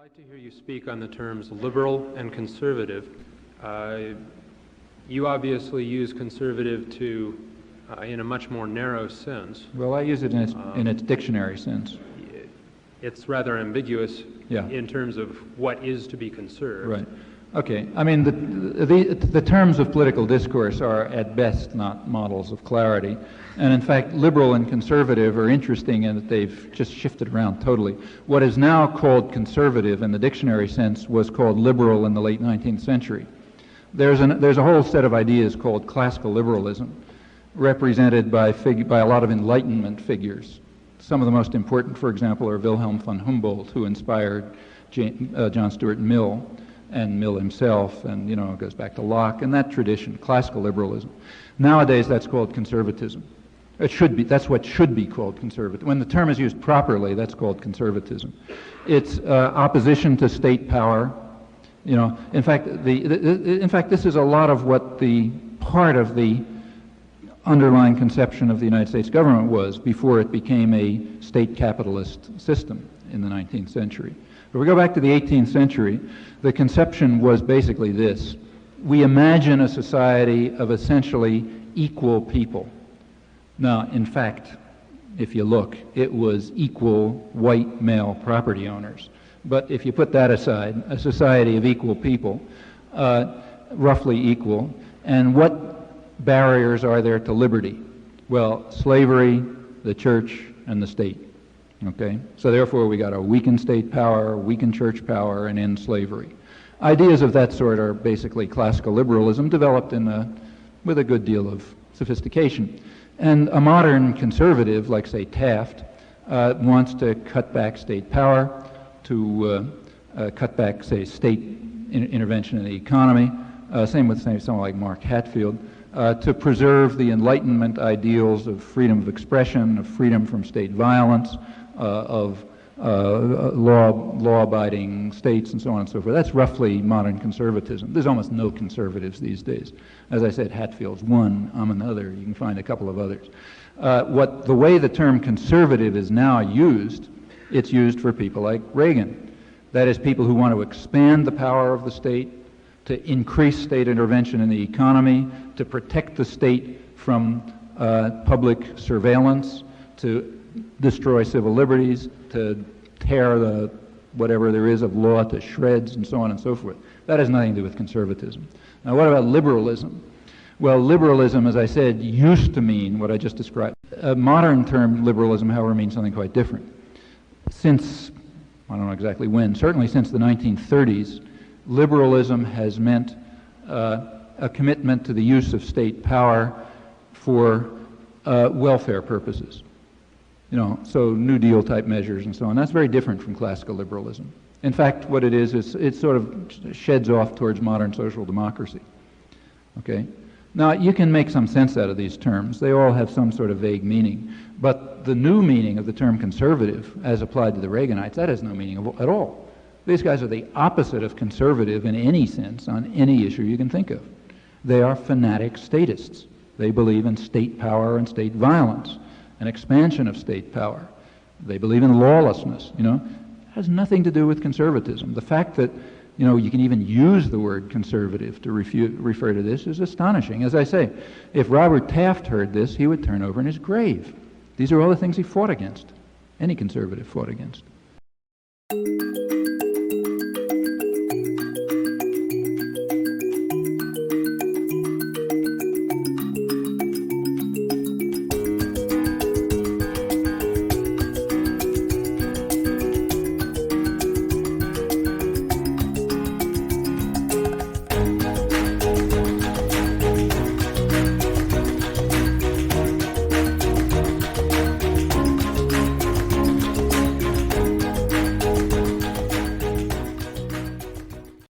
like to hear you speak on the terms liberal and conservative. You obviously use conservative in a much more narrow sense. Well, I use it in its dictionary sense. It's rather ambiguous Yeah. in terms of what is to be conserved. Right. Okay. I mean, the terms of political discourse are at best not models of clarity. And in fact, liberal and conservative are interesting in that they've just shifted around totally. What is now called conservative in the dictionary sense was called liberal in the late 19th century. There's a whole set of ideas called classical liberalism, represented by a lot of Enlightenment figures. Some of the most important, for example, are Wilhelm von Humboldt, who inspired John Stuart Mill, and Mill himself, and it goes back to Locke and that tradition, classical liberalism. Nowadays, that's called conservatism. It should be. That's what should be called conservative. When the term is used properly, that's called conservatism. It's opposition to state power. In fact, this is a lot of what the part of the underlying conception of the United States government was before it became a state capitalist system in the 19th century. If we go back to the 18th century, the conception was basically this. We imagine a society of essentially equal people. Now, in fact, if you look, it was equal white male property owners. But if you put that aside, a society of equal people, roughly equal, and what barriers are there to liberty? Well, slavery, the church, and the state. Okay? So therefore we got to weaken state power, weaken church power, and end slavery. Ideas of that sort are basically classical liberalism developed with a good deal of sophistication. And a modern conservative, like say Taft, wants to cut back state power, to cut back, say, state intervention in the economy, same with someone like Mark Hatfield, to preserve the Enlightenment ideals of freedom of expression, of freedom from state violence, of law-abiding states, and so on and so forth. That's roughly modern conservatism. There's almost no conservatives these days. As I said, Hatfield's one, I'm another. You can find a couple of others. The way the term conservative is now used, it's used for people like Reagan. That is, people who want to expand the power of the state, to increase state intervention in the economy, to protect the state from public surveillance, to destroy civil liberties, to tear whatever there is of law to shreds, and so on and so forth. That has nothing to do with conservatism. Now, what about liberalism? Well, liberalism, as I said, used to mean what I just described. A modern term, liberalism, however, means something quite different. Since, I don't know exactly when, certainly since the 1930s, liberalism has meant a commitment to the use of state power for welfare purposes. So New Deal type measures and so on. That's very different from classical liberalism. In fact, what it is it sort of sheds off towards modern social democracy. Okay? Now, you can make some sense out of these terms. They all have some sort of vague meaning. But the new meaning of the term conservative, as applied to the Reaganites, that has no meaning at all. These guys are the opposite of conservative in any sense on any issue you can think of. They are fanatic statists. They believe in state power and state violence, an expansion of state power. They believe in lawlessness, It has nothing to do with conservatism. The fact that, you can even use the word conservative to refer to this is astonishing. As I say, if Robert Taft heard this, he would turn over in his grave. These are all the things he fought against. Any conservative fought against.